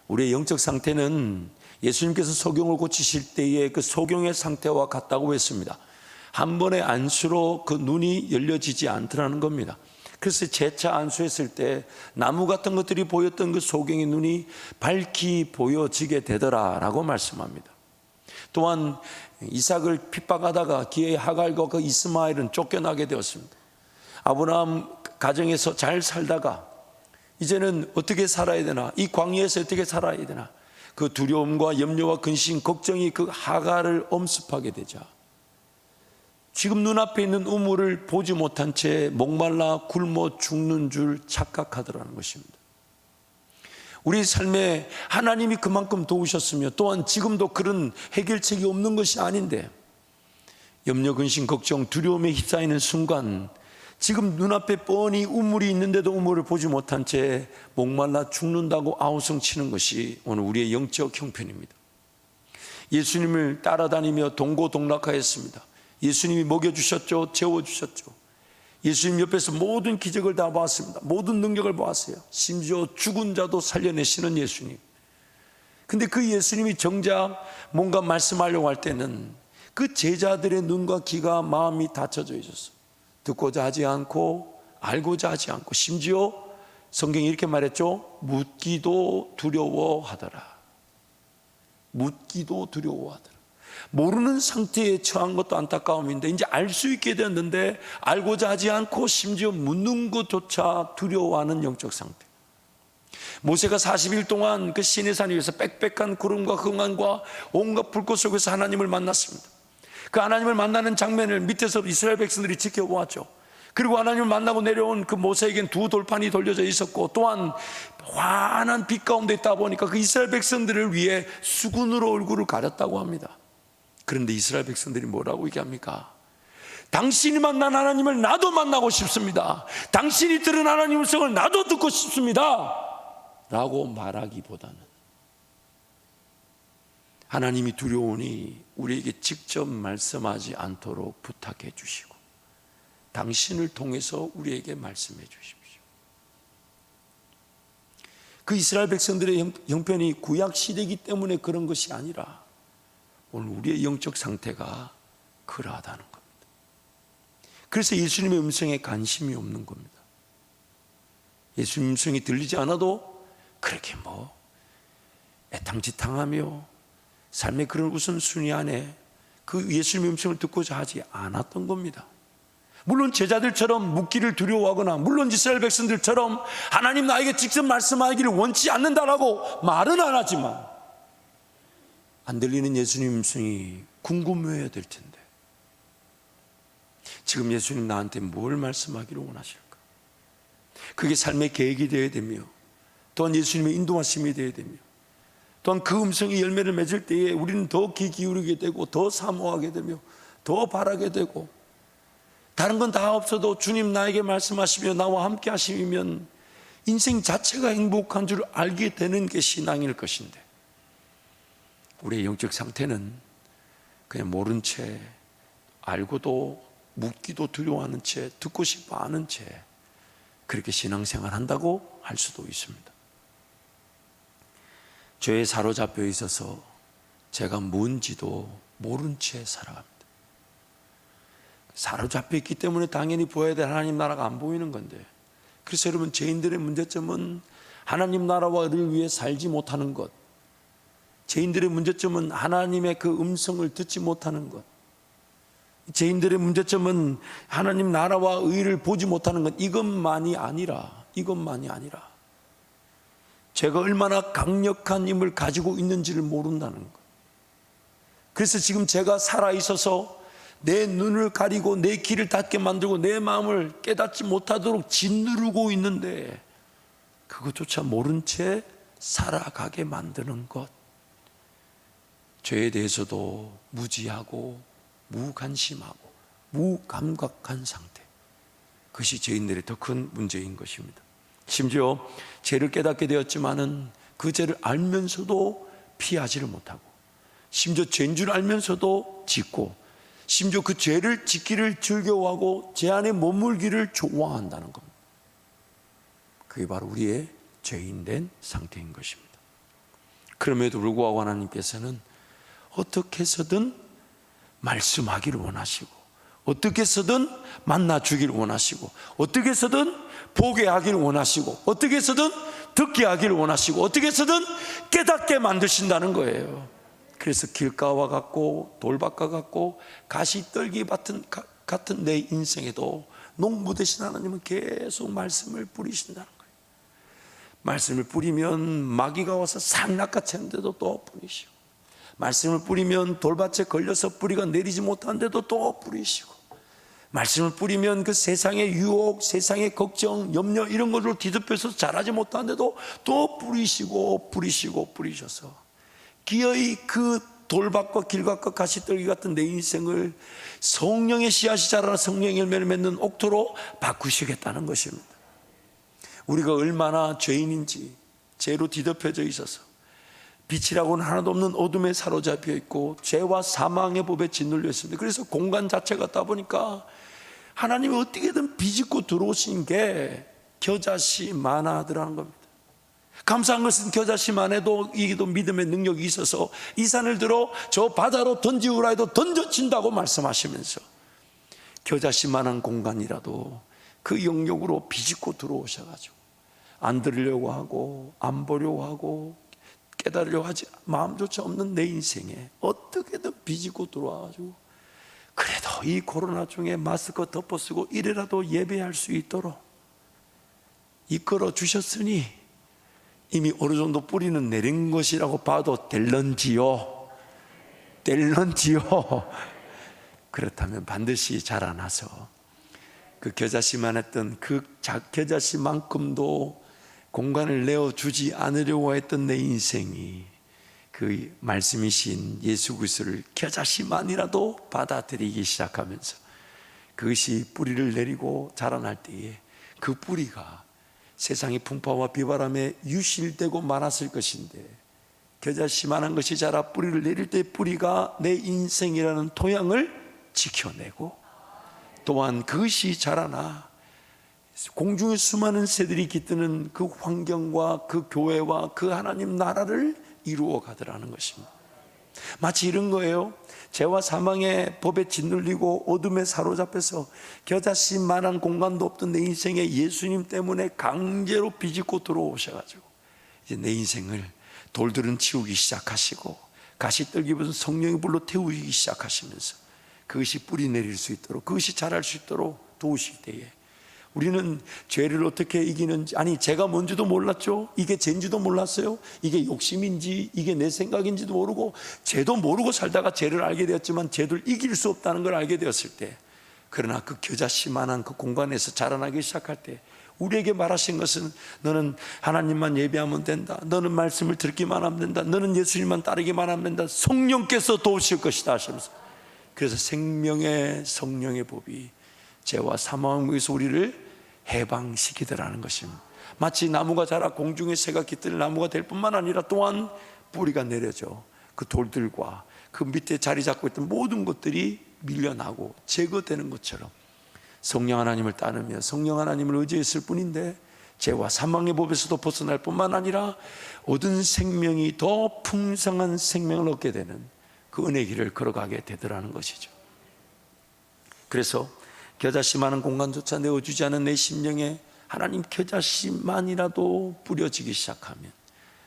우리의 영적 상태는 예수님께서 소경을 고치실 때의 그 소경의 상태와 같다고 했습니다. 한 번의 안수로 그 눈이 열려지지 않더라는 겁니다. 그래서 재차 안수했을 때 나무 같은 것들이 보였던 그 소경의 눈이 밝히 보여지게 되더라라고 말씀합니다. 또한 이삭을 핍박하다가 기어이 하갈과 그 이스마엘은 쫓겨나게 되었습니다. 아브라함 가정에서 잘 살다가 이제는 어떻게 살아야 되나, 이 광야에서 어떻게 살아야 되나, 그 두려움과 염려와 근심, 걱정이 그 하갈을 엄습하게 되자 지금 눈앞에 있는 우물을 보지 못한 채 목말라 굶어 죽는 줄 착각하더라는 것입니다. 우리 삶에 하나님이 그만큼 도우셨으며 또한 지금도 그런 해결책이 없는 것이 아닌데 염려, 근심, 걱정, 두려움에 휩싸이는 순간 지금 눈앞에 뻔히 우물이 있는데도 우물을 보지 못한 채 목말라 죽는다고 아우성치는 것이 오늘 우리의 영적 형편입니다. 예수님을 따라다니며 동고동락하였습니다. 예수님이 먹여주셨죠, 재워주셨죠. 예수님 옆에서 모든 기적을 다 보았습니다. 모든 능력을 보았어요. 심지어 죽은 자도 살려내시는 예수님. 근데 그 예수님이 정작 뭔가 말씀하려고 할 때는 그 제자들의 눈과 귀가 마음이 닫혀져 있었어요. 듣고자 하지 않고 알고자 하지 않고, 심지어 성경이 이렇게 말했죠. 묻기도 두려워하더라. 묻기도 두려워하더라. 모르는 상태에 처한 것도 안타까움인데 이제 알 수 있게 되었는데 알고자 하지 않고 심지어 묻는 것조차 두려워하는 영적 상태. 모세가 40일 동안 그 시내산 위에서 빽빽한 구름과 흥한과 온갖 불꽃 속에서 하나님을 만났습니다. 그 하나님을 만나는 장면을 밑에서 이스라엘 백성들이 지켜보았죠. 그리고 하나님을 만나고 내려온 그 모세에겐 두 돌판이 돌려져 있었고 또한 환한 빛 가운데 있다 보니까 그 이스라엘 백성들을 위해 수군으로 얼굴을 가렸다고 합니다. 그런데 이스라엘 백성들이 뭐라고 얘기합니까? 당신이 만난 하나님을 나도 만나고 싶습니다. 당신이 들은 하나님의 음성을 나도 듣고 싶습니다 라고 말하기보다는 하나님이 두려우니 우리에게 직접 말씀하지 않도록 부탁해 주시고 당신을 통해서 우리에게 말씀해 주십시오. 그 이스라엘 백성들의 형편이 구약 시대이기 때문에 그런 것이 아니라 오늘 우리의 영적 상태가 그러하다는 겁니다. 그래서 예수님의 음성에 관심이 없는 겁니다. 예수님 음성이 들리지 않아도 그렇게 애탕지탕하며 삶의 그런 우선순위 안에 그 예수님의 음성을 듣고자 하지 않았던 겁니다. 물론 제자들처럼 묻기를 두려워하거나 물론 이스라엘 백성들처럼 하나님 나에게 직접 말씀하기를 원치 않는다라고 말은 안 하지만 안 들리는 예수님 음성이 궁금해야 될 텐데 지금 예수님 나한테 뭘 말씀하기를 원하실까? 그게 삶의 계획이 되어야 되며 또한 예수님의 인도하심이 되어야 되며 또한 그 음성이 열매를 맺을 때에 우리는 더 귀 기울이게 되고 더 사모하게 되며 더 바라게 되고 다른 건 다 없어도 주님 나에게 말씀하시며 나와 함께 하시면 인생 자체가 행복한 줄 알게 되는 게 신앙일 것인데 우리의 영적 상태는 그냥 모른 채 알고도 묻기도 두려워하는 채 듣고 싶어 하는 채 그렇게 신앙생활 한다고 할 수도 있습니다. 죄에 사로잡혀 있어서 제가 뭔지도 모른 채 살아갑니다. 사로잡혀 있기 때문에 당연히 보여야 될 하나님 나라가 안 보이는 건데 그래서 여러분 죄인들의 문제점은 하나님 나라를 위해 살지 못하는 것, 죄인들의 문제점은 하나님의 그 음성을 듣지 못하는 것, 죄인들의 문제점은 하나님 나라와 의를 보지 못하는 것, 이것만이 아니라 제가 얼마나 강력한 힘을 가지고 있는지를 모른다는 것. 그래서 지금 제가 살아있어서 내 눈을 가리고 내 귀를 닫게 만들고 내 마음을 깨닫지 못하도록 짓누르고 있는데 그것조차 모른 채 살아가게 만드는 것, 죄에 대해서도 무지하고 무관심하고 무감각한 상태, 그것이 죄인들의 더 큰 문제인 것입니다. 심지어 죄를 깨닫게 되었지만은 그 죄를 알면서도 피하지를 못하고 심지어 죄인 줄 알면서도 짓고 심지어 그 죄를 짓기를 즐겨하고 죄 안에 머물기를 좋아한다는 겁니다. 그게 바로 우리의 죄인된 상태인 것입니다. 그럼에도 불구하고 하나님께서는 어떻게 해서든 말씀하기를 원하시고, 어떻게 해서든 만나주기를 원하시고, 어떻게 해서든 보게 하기를 원하시고, 어떻게 해서든 듣게 하기를 원하시고, 어떻게 해서든 깨닫게 만드신다는 거예요. 그래서 길가와 같고 돌밭과 같고 가시떨기 같은 내 인생에도 농부 되신 하나님은 계속 말씀을 뿌리신다는 거예요. 말씀을 뿌리면 마귀가 와서 상낙같이 하는데도 또 뿌리시고, 말씀을 뿌리면 돌밭에 걸려서 뿌리가 내리지 못하는데도 또 뿌리시고, 말씀을 뿌리면 그 세상의 유혹, 세상의 걱정, 염려 이런 것을 뒤덮여서 자라지 못하는데도 또 뿌리시고 뿌리셔서 기어이 그 돌밭과 길밭과 가시떨기 같은 내 인생을 성령의 씨앗이 자라나 성령의 열매를 맺는 옥토로 바꾸시겠다는 것입니다. 우리가 얼마나 죄인인지, 죄로 뒤덮여져 있어서 빛이라고는 하나도 없는 어둠에 사로잡혀 있고 죄와 사망의 법에 짓눌려 있습니다. 그래서 공간 자체 같다 보니까 하나님이 어떻게든 비집고 들어오신 게 겨자씨 만화더라는 겁니다. 감사한 것은 겨자씨만 해도 이게도 믿음의 능력이 있어서 이 산을 들어 저 바다로 던지우라 해도 던져진다고 말씀하시면서 겨자씨만한 공간이라도 그 영역으로 비집고 들어오셔가지고 안 들으려고 하고 안 보려고 하고 깨달으려고 하지 마음조차 없는 내 인생에 어떻게든 비집고 들어와가지고 그래도 이 코로나 중에 마스크 덮어쓰고 이래라도 예배할 수 있도록 이끌어 주셨으니 이미 어느 정도 뿌리는 내린 것이라고 봐도 될런지요? 그렇다면 반드시 자라나서 그 겨자씨만 했던 그 겨자씨만큼도 공간을 내어주지 않으려고 했던 내 인생이 그 말씀이신 예수 그리스도를 겨자씨만이라도 받아들이기 시작하면서 그것이 뿌리를 내리고 자라날 때에 그 뿌리가 세상의 풍파와 비바람에 유실되고 많았을 것인데 겨자씨만한 것이 자라 뿌리를 내릴 때 뿌리가 내 인생이라는 토양을 지켜내고 또한 그것이 자라나 공중의 수많은 새들이 깃드는 그 환경과 그 교회와 그 하나님 나라를 이루어 가더라는 것입니다. 마치 이런 거예요. 죄와 사망의 법에 짓눌리고 어둠에 사로잡혀서 겨자씨만한 공간도 없던 내 인생에 예수님 때문에 강제로 비집고 들어오셔가지고 이제 내 인생을 돌들은 치우기 시작하시고 가시떨기 벗은 성령의 불로 태우기 시작하시면서 그것이 뿌리 내릴 수 있도록 그것이 자랄 수 있도록 도우실 때에 우리는 죄를 어떻게 이기는지, 아니 죄가 뭔지도 몰랐죠. 이게 죄인지도 몰랐어요. 이게 욕심인지 이게 내 생각인지도 모르고 죄도 모르고 살다가 죄를 알게 되었지만 죄를 이길 수 없다는 걸 알게 되었을 때, 그러나 그 겨자씨만한 그 공간에서 자라나기 시작할 때 우리에게 말하신 것은 너는 하나님만 예배하면 된다, 너는 말씀을 듣기만 하면 된다, 너는 예수님만 따르기만 하면 된다, 성령께서 도우실 것이다 하시면서, 그래서 생명의 성령의 법이 죄와 사망에서 우리를 해방시키더라는 것입니다. 마치 나무가 자라 공중의 새가 깃들 나무가 될 뿐만 아니라 또한 뿌리가 내려져 그 돌들과 그 밑에 자리 잡고 있던 모든 것들이 밀려나고 제거되는 것처럼 성령 하나님을 따르며 성령 하나님을 의지했을 뿐인데 죄와 사망의 법에서도 벗어날 뿐만 아니라 얻은 생명이 더 풍성한 생명을 얻게 되는 그 은혜의 길을 걸어가게 되더라는 것이죠. 그래서 겨자씨만한 공간조차 내어주지 않은 내 심령에 하나님 겨자씨만이라도 뿌려지기 시작하면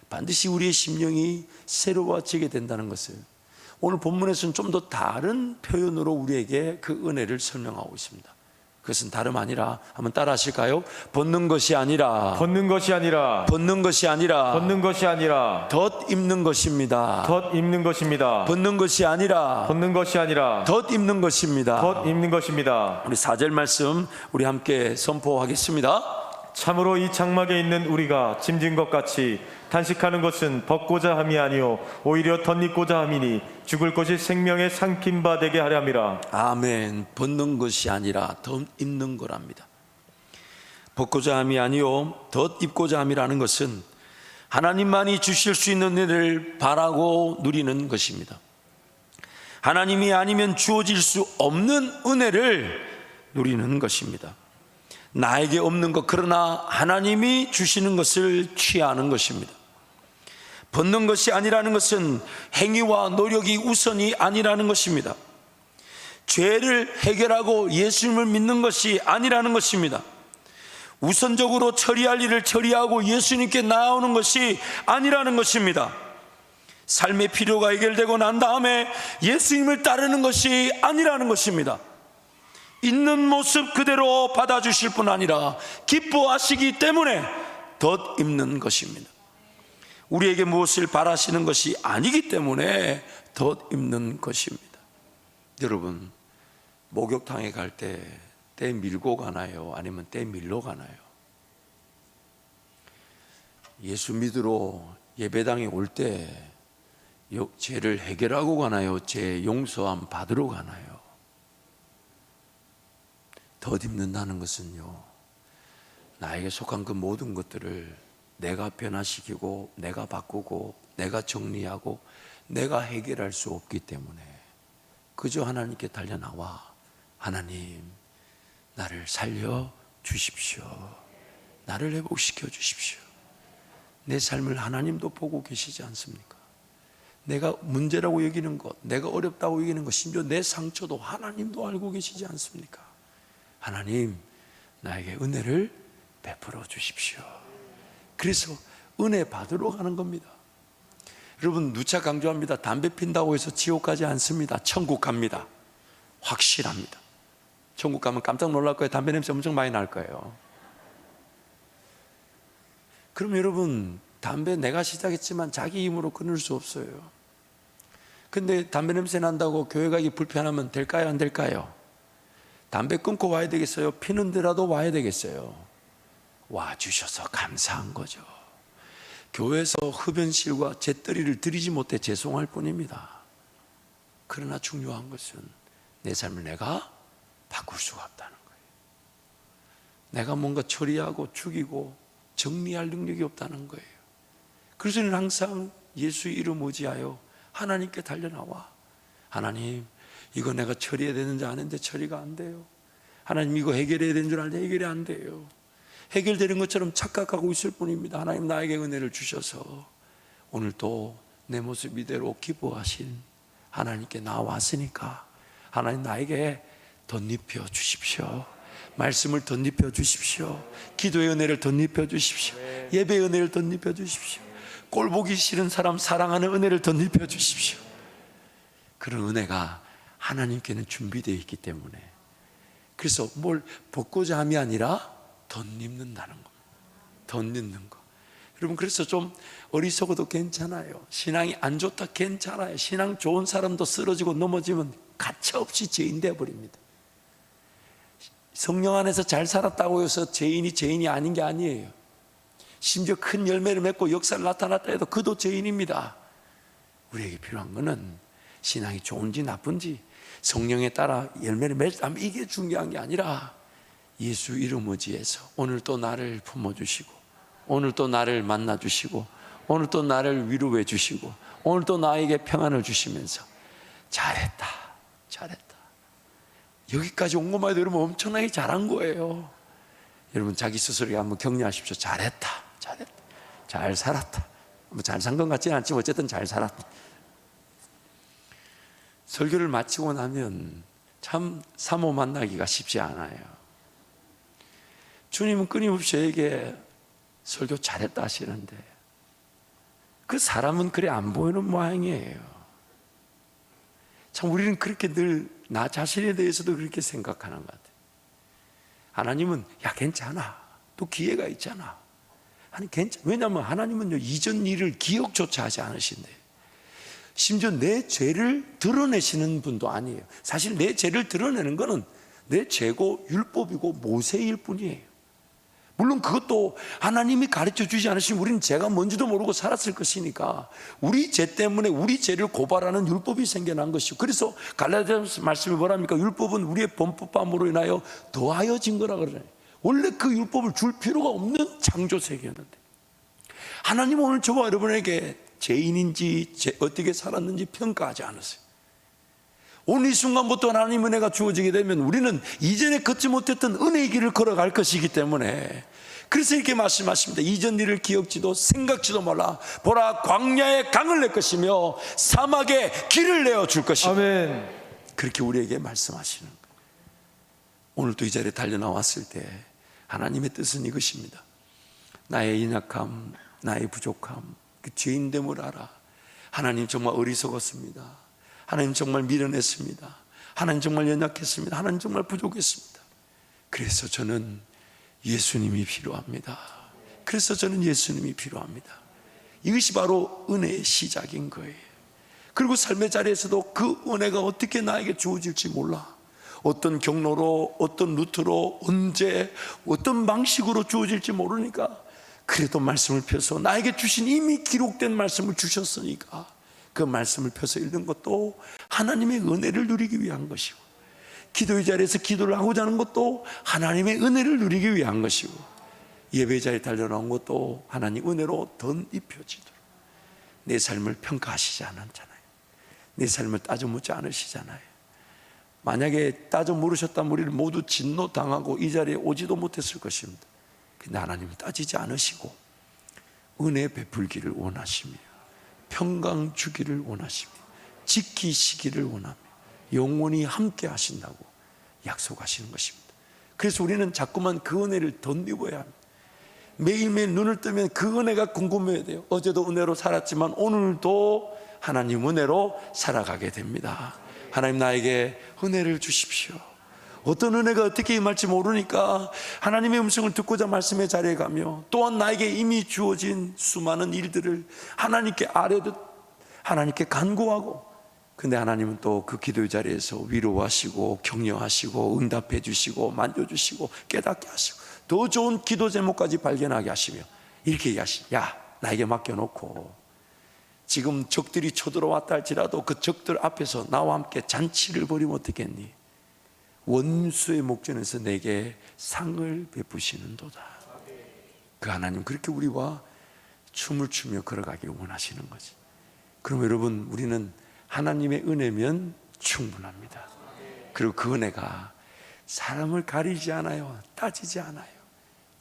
반드시 우리의 심령이 새로워지게 된다는 것을 오늘 본문에서는 좀 더 다른 표현으로 우리에게 그 은혜를 설명하고 있습니다. 그것은 다름 아니라 한번 따라 하실까요? 벗는 것이 아니라 덧입는 것입니다. 벗는 것이 아니라 덧입는 것입니다. 우리 4절 말씀 우리 함께 선포하겠습니다. 참으로 이 장막에 있는 우리가 짐진 것 같이 탄식하는 것은 벗고자 함이 아니요 오히려 덧입고자 함이니 죽을 것이 생명의 삼킨 바 되게 하려 함이라. 아멘. 벗는 것이 아니라 덧입는 거랍니다. 벗고자 함이 아니요 덧입고자 함이라는 것은 하나님만이 주실 수 있는 은혜를 바라고 누리는 것입니다. 하나님이 아니면 주어질 수 없는 은혜를 누리는 것입니다. 나에게 없는 것, 그러나 하나님이 주시는 것을 취하는 것입니다. 벗는 것이 아니라는 것은 행위와 노력이 우선이 아니라는 것입니다. 죄를 해결하고 예수님을 믿는 것이 아니라는 것입니다. 우선적으로 처리할 일을 처리하고 예수님께 나아오는 것이 아니라는 것입니다. 삶의 필요가 해결되고 난 다음에 예수님을 따르는 것이 아니라는 것입니다. 있는 모습 그대로 받아주실 뿐 아니라 기뻐하시기 때문에 덧입는 것입니다. 우리에게 무엇을 바라시는 것이 아니기 때문에 덧입는 것입니다. 여러분, 목욕탕에 갈 때 때 밀고 가나요? 아니면 때 밀러 가나요? 예수 믿으러 예배당에 올 때 죄를 해결하고 가나요? 죄 용서함 받으러 가나요? 덧입는다는 것은요, 나에게 속한 그 모든 것들을 내가 변화시키고 내가 바꾸고 내가 정리하고 내가 해결할 수 없기 때문에 그저 하나님께 달려나와, 하나님 나를 살려 주십시오. 나를 회복시켜 주십시오. 내 삶을 하나님도 보고 계시지 않습니까? 내가 문제라고 여기는 것, 내가 어렵다고 여기는 것, 심지어 내 상처도 하나님도 알고 계시지 않습니까? 하나님, 나에게 은혜를 베풀어 주십시오. 그래서 은혜 받으러 가는 겁니다. 여러분, 누차 강조합니다. 담배 핀다고 해서 지옥 가지 않습니다. 천국 갑니다. 확실합니다. 천국 가면 깜짝 놀랄 거예요. 담배 냄새 엄청 많이 날 거예요. 그럼 여러분, 담배 내가 시작했지만 자기 힘으로 끊을 수 없어요. 근데 담배 냄새 난다고 교회 가기 불편하면 될까요? 안 될까요? 담배 끊고 와야 되겠어요? 피는 데라도 와야 되겠어요? 와주셔서 감사한 거죠. 교회에서 흡연실과 재떨이를 드리지 못해 죄송할 뿐입니다. 그러나 중요한 것은 내 삶을 내가 바꿀 수가 없다는 거예요. 내가 뭔가 처리하고 죽이고 정리할 능력이 없다는 거예요. 그래서 저는 항상 예수의 이름 의지하여 하나님께 달려나와, 하나님, 이거 내가 처리해야 되는지 아는데 처리가 안 돼요. 하나님, 이거 해결해야 되는 줄 아는데 해결이 안 돼요. 해결되는 것처럼 착각하고 있을 뿐입니다. 하나님, 나에게 은혜를 주셔서 오늘도 내 모습 이대로 기뻐하신 하나님께 나왔으니까 하나님, 나에게 덧입혀 주십시오. 말씀을 덧입혀 주십시오. 기도의 은혜를 덧입혀 주십시오. 예배의 은혜를 덧입혀 주십시오. 꼴 보기 싫은 사람 사랑하는 은혜를 덧입혀 주십시오. 그런 은혜가 하나님께는 준비되어 있기 때문에, 그래서 뭘 벗고자 함이 아니라 덧입는다는 겁니다. 덧입는 거. 여러분, 그래서 좀 어리석어도 괜찮아요. 신앙이 안 좋다 괜찮아요. 신앙 좋은 사람도 쓰러지고 넘어지면 가차없이 죄인 되어버립니다. 성령 안에서 잘 살았다고 해서 죄인이 아닌 게 아니에요. 심지어 큰 열매를 맺고 역사를 나타났다 해도 그도 죄인입니다. 우리에게 필요한 것은 신앙이 좋은지 나쁜지 성령에 따라 열매를 맺다면 이게 중요한 게 아니라 예수 이름 의지해서 오늘 또 나를 품어주시고, 오늘 또 나를 만나주시고, 오늘 또 나를 위로해 주시고, 오늘 또 나에게 평안을 주시면서 잘했다, 잘했다. 여기까지 온 것만 해도 여러분 엄청나게 잘한 거예요. 여러분, 자기 스스로에게 한번 격려하십시오. 잘했다, 잘했다, 잘 살았다. 뭐 잘 산 것 같지는 않지만 어쨌든 잘 살았다. 설교를 마치고 나면 참 사모 만나기가 쉽지 않아요. 주님은 끊임없이 저에게 설교 잘했다 하시는데 그 사람은 그래 안 보이는 모양이에요. 참 우리는 그렇게 늘 나 자신에 대해서도 그렇게 생각하는 것 같아요. 하나님은 야 괜찮아, 또 기회가 있잖아. 아니 괜찮아. 왜냐하면 하나님은요 이전 일을 기억조차 하지 않으신대. 심지어 내 죄를 드러내시는 분도 아니에요. 사실 내 죄를 드러내는 거는 내 죄고 율법이고 모세일 뿐이에요. 물론 그것도 하나님이 가르쳐 주지 않으시면 우리는 죄가 뭔지도 모르고 살았을 것이니까 우리 죄 때문에 우리 죄를 고발하는 율법이 생겨난 것이고, 그래서 갈라디아서 말씀이 뭐랍니까? 율법은 우리의 범법함으로 인하여 더하여진 거라 그러잖아요. 원래 그 율법을 줄 필요가 없는 창조세계였는데 하나님은 오늘 저와 여러분에게 죄인인지 어떻게 살았는지 평가하지 않으세요. 오늘 이 순간부터 하나님 은혜가 주어지게 되면 우리는 이전에 걷지 못했던 은혜의 길을 걸어갈 것이기 때문에 그래서 이렇게 말씀하십니다. 이전 일을 기억지도 생각지도 말라. 보라, 광야에 강을 낼 것이며 사막에 길을 내어 줄 것이다. 아멘. 그렇게 우리에게 말씀하시는 거예요. 오늘도 이 자리에 달려 나왔을 때 하나님의 뜻은 이것입니다. 나의 연약함, 나의 부족함, 그 죄인됨을 알아. 하나님 정말 어리석었습니다. 하나님 정말 미련했습니다. 하나님 정말 연약했습니다. 하나님 정말 부족했습니다. 그래서 저는 예수님이 필요합니다. 그래서 저는 예수님이 필요합니다. 이것이 바로 은혜의 시작인 거예요. 그리고 삶의 자리에서도 그 은혜가 어떻게 나에게 주어질지 몰라. 어떤 경로로, 어떤 루트로, 언제, 어떤 방식으로 주어질지 모르니까 그래도 말씀을 펴서 나에게 주신 이미 기록된 말씀을 주셨으니까 그 말씀을 펴서 읽는 것도 하나님의 은혜를 누리기 위한 것이고, 기도의 자리에서 기도를 하고자 하는 것도 하나님의 은혜를 누리기 위한 것이고, 예배 자리에 달려나온 것도 하나님 은혜로 덧입혀지도록. 내 삶을 평가하시지 않았잖아요. 내 삶을 따져 묻지 않으시잖아요. 만약에 따져 물으셨다면 우리를 모두 진노당하고 이 자리에 오지도 못했을 것입니다. 근데 하나님은 따지지 않으시고 은혜 베풀기를 원하시며 평강 주기를 원하시며 지키시기를 원하며 영원히 함께 하신다고 약속하시는 것입니다. 그래서 우리는 자꾸만 그 은혜를 덧입어야 합니다. 매일매일 눈을 뜨면 그 은혜가 궁금해야 돼요. 어제도 은혜로 살았지만 오늘도 하나님 은혜로 살아가게 됩니다. 하나님 나에게 은혜를 주십시오. 어떤 은혜가 어떻게 임할지 모르니까 하나님의 음성을 듣고자 말씀의 자리에 가며, 또한 나에게 이미 주어진 수많은 일들을 하나님께 아뢰듯 하나님께 간구하고, 근데 하나님은 또 그 기도의 자리에서 위로하시고 격려하시고 응답해 주시고 만져주시고 깨닫게 하시고 더 좋은 기도 제목까지 발견하게 하시며 이렇게 얘기하시죠. 야, 나에게 맡겨놓고 지금 적들이 쳐들어왔다 할지라도 그 적들 앞에서 나와 함께 잔치를 벌이면 어떻겠니? 원수의 목전에서 내게 상을 베푸시는도다. 그 하나님 그렇게 우리와 춤을 추며 걸어가길 원하시는 거지. 그럼 여러분, 우리는 하나님의 은혜면 충분합니다. 그리고 그 은혜가 사람을 가리지 않아요. 따지지 않아요.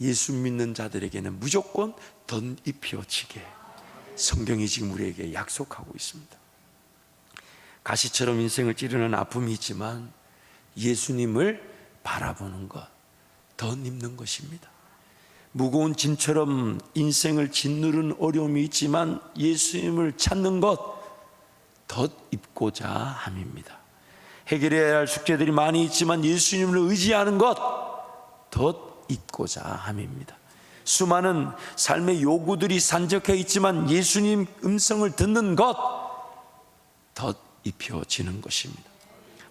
예수 믿는 자들에게는 무조건 덧입혀지게 성경이 지금 우리에게 약속하고 있습니다. 가시처럼 인생을 찌르는 아픔이 있지만 예수님을 바라보는 것, 덧입는 것입니다. 무거운 짐처럼 인생을 짓누른 어려움이 있지만 예수님을 찾는 것, 덧입고자 함입니다. 해결해야 할 숙제들이 많이 있지만 예수님을 의지하는 것, 덧입고자 함입니다. 수많은 삶의 요구들이 산적해 있지만 예수님 음성을 듣는 것, 덧입혀지는 것입니다.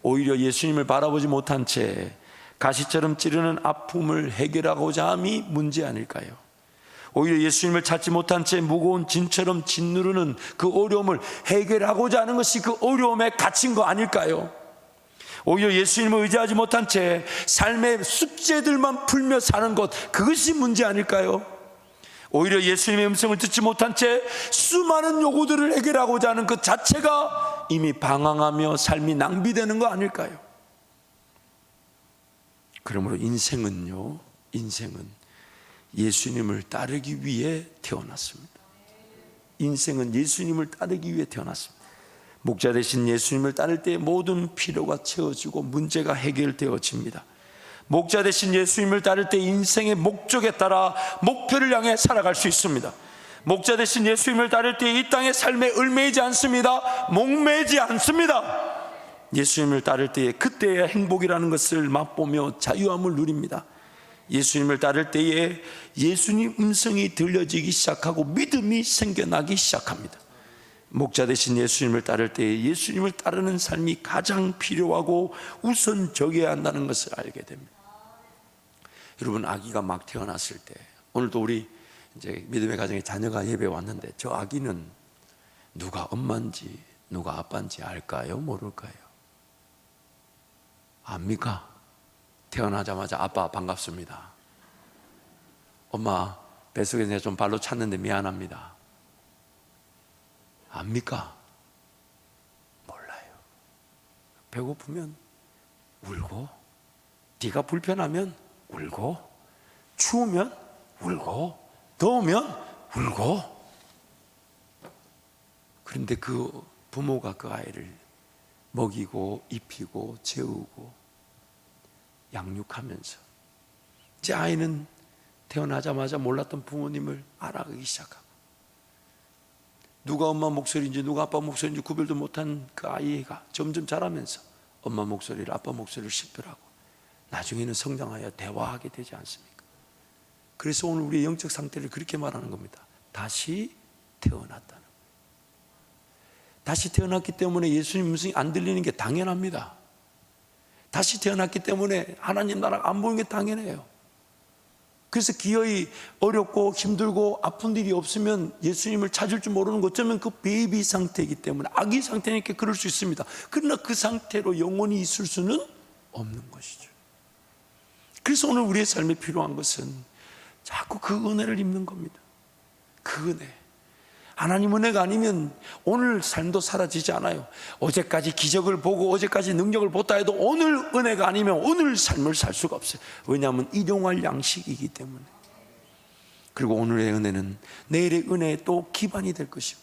오히려 예수님을 바라보지 못한 채 가시처럼 찌르는 아픔을 해결하고자 함이 문제 아닐까요? 오히려 예수님을 찾지 못한 채 무거운 짐처럼 짓누르는 그 어려움을 해결하고자 하는 것이 그 어려움에 갇힌 거 아닐까요? 오히려 예수님을 의지하지 못한 채 삶의 숙제들만 풀며 사는 것, 그것이 문제 아닐까요? 오히려 예수님의 음성을 듣지 못한 채 수많은 요구들을 해결하고자 하는 그 자체가 이미 방황하며 삶이 낭비되는 거 아닐까요? 그러므로 인생은 예수님을 따르기 위해 태어났습니다. 인생은 예수님을 따르기 위해 태어났습니다. 목자 되신 예수님을 따를 때 모든 필요가 채워지고 문제가 해결되어집니다. 목자 되신 예수님을 따를 때 인생의 목적에 따라 목표를 향해 살아갈 수 있습니다. 목자 되신 예수님을 따를 때 이 땅의 삶에 얽매이지 않습니다. 목매지 않습니다. 예수님을 따를 때에 그때의 행복이라는 것을 맛보며 자유함을 누립니다. 예수님을 따를 때에 예수님 음성이 들려지기 시작하고 믿음이 생겨나기 시작합니다. 목자 되신 예수님을 따를 때에 예수님을 따르는 삶이 가장 필요하고 우선적이어야 한다는 것을 알게 됩니다. 여러분, 아기가 막 태어났을 때, 오늘도 우리 이제 믿음의 가정에 자녀가 예배 왔는데 저 아기는 누가 엄마인지 누가 아빠인지 알까요? 모를까요? 압니까? 태어나자마자 아빠 반갑습니다. 엄마 뱃속에서 내가 좀 발로 찼는데 미안합니다. 압니까? 몰라요. 배고프면 울고, 네가 불편하면 울고, 추우면 울고, 더우면 울고. 그런데 그 부모가 그 아이를 먹이고 입히고 재우고 양육하면서 제 아이는 태어나자마자 몰랐던 부모님을 알아가기 시작하고, 누가 엄마 목소리인지 누가 아빠 목소리인지 구별도 못한 그 아이가 점점 자라면서 엄마 목소리를, 아빠 목소리를 식별하고 나중에는 성장하여 대화하게 되지 않습니까? 그래서 오늘 우리의 영적 상태를 그렇게 말하는 겁니다. 다시 태어났다는. 다시 태어났기 때문에 예수님 음성이 안 들리는 게 당연합니다. 다시 태어났기 때문에 하나님 나라가 안 보이는 게 당연해요. 그래서 기어이 어렵고 힘들고 아픈 일이 없으면 예수님을 찾을 줄 모르는 것, 어쩌면 그 베이비 상태이기 때문에, 아기 상태니까 그럴 수 있습니다. 그러나 그 상태로 영원히 있을 수는 없는 것이죠. 그래서 오늘 우리의 삶에 필요한 것은 자꾸 그 은혜를 입는 겁니다. 그 은혜. 하나님 은혜가 아니면 오늘 삶도 사라지지 않아요. 어제까지 기적을 보고 어제까지 능력을 보다 해도 오늘 은혜가 아니면 오늘 삶을 살 수가 없어요. 왜냐하면 일용할 양식이기 때문에. 그리고 오늘의 은혜는 내일의 은혜의 또 기반이 될 것이고,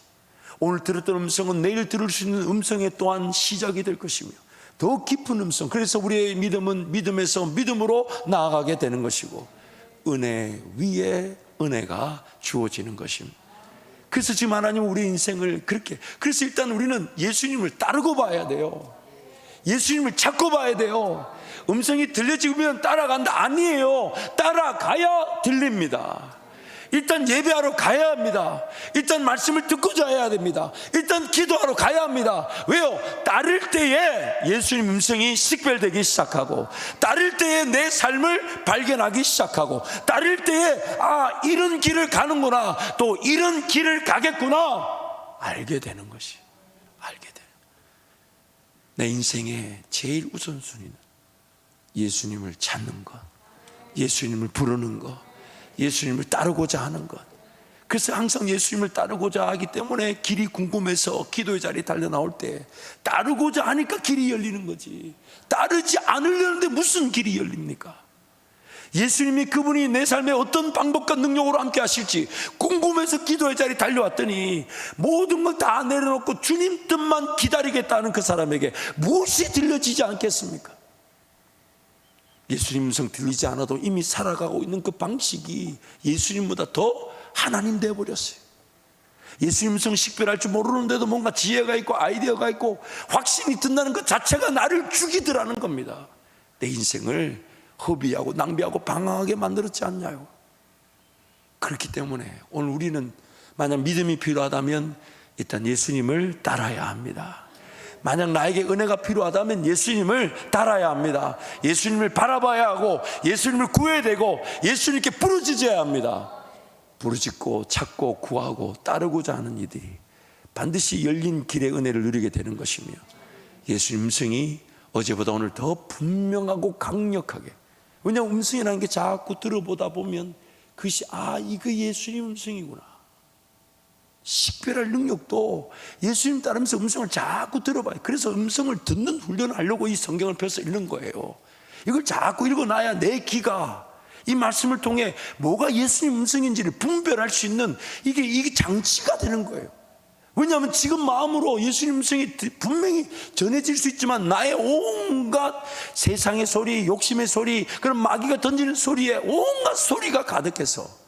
오늘 들었던 음성은 내일 들을 수 있는 음성의 또한 시작이 될 것이며, 더 깊은 음성. 그래서 우리의 믿음은 믿음에서 믿음으로 나아가게 되는 것이고, 은혜 위에 은혜가 주어지는 것입니다. 그래서 지금 하나님은 우리 인생을 그렇게, 그래서 일단 우리는 예수님을 따르고 봐야 돼요. 예수님을 찾고 봐야 돼요. 음성이 들려지면 따라간다? 아니에요. 따라가야 들립니다. 일단 예배하러 가야 합니다. 일단 말씀을 듣고자 해야 됩니다. 일단 기도하러 가야 합니다. 왜요? 따를 때에 예수님 음성이 식별되기 시작하고, 따를 때에 내 삶을 발견하기 시작하고, 따를 때에 아, 이런 길을 가는구나, 또 이런 길을 가겠구나 알게 되는 것이, 알게 돼요. 내 인생의 제일 우선순위는 예수님을 찾는 것, 예수님을 부르는 것, 예수님을 따르고자 하는 것. 그래서 항상 예수님을 따르고자 하기 때문에 길이 궁금해서 기도의 자리에 달려 나올 때 따르고자 하니까 길이 열리는 거지. 따르지 않으려는데 무슨 길이 열립니까? 예수님이, 그분이 내 삶에 어떤 방법과 능력으로 함께 하실지 궁금해서 기도의 자리에 달려왔더니 모든 걸 다 내려놓고 주님 뜻만 기다리겠다는 그 사람에게 무엇이 들려지지 않겠습니까? 예수님 음성 들리지 않아도 이미 살아가고 있는 그 방식이 예수님보다 더 하나님 되어버렸어요. 예수님 음성 식별할 줄 모르는데도 뭔가 지혜가 있고 아이디어가 있고 확신이 든다는 것 자체가 나를 죽이더라는 겁니다. 내 인생을 허비하고 낭비하고 방황하게 만들었지 않냐요. 그렇기 때문에 오늘 우리는 만약 믿음이 필요하다면 일단 예수님을 따라야 합니다. 만약 나에게 은혜가 필요하다면 예수님을 따라야 합니다. 예수님을 바라봐야 하고 예수님을 구해야 되고 예수님께 부르짖어야 합니다. 부르짖고 찾고 구하고 따르고자 하는 이들이 반드시 열린 길의 은혜를 누리게 되는 것이며, 예수님 음성이 어제보다 오늘 더 분명하고 강력하게, 왜냐하면 음성이라는 게 자꾸 들어보다 보면 그것이 아, 이거 예수님 음성이구나. 식별할 능력도 예수님 따르면서 음성을 자꾸 들어봐요. 그래서 음성을 듣는 훈련을 하려고 이 성경을 펴서 읽는 거예요. 이걸 자꾸 읽어놔야 내 귀가 이 말씀을 통해 뭐가 예수님 음성인지를 분별할 수 있는 이게 장치가 되는 거예요. 왜냐하면 지금 마음으로 예수님 음성이 분명히 전해질 수 있지만 나의 온갖 세상의 소리, 욕심의 소리, 그런 마귀가 던지는 소리에 온갖 소리가 가득해서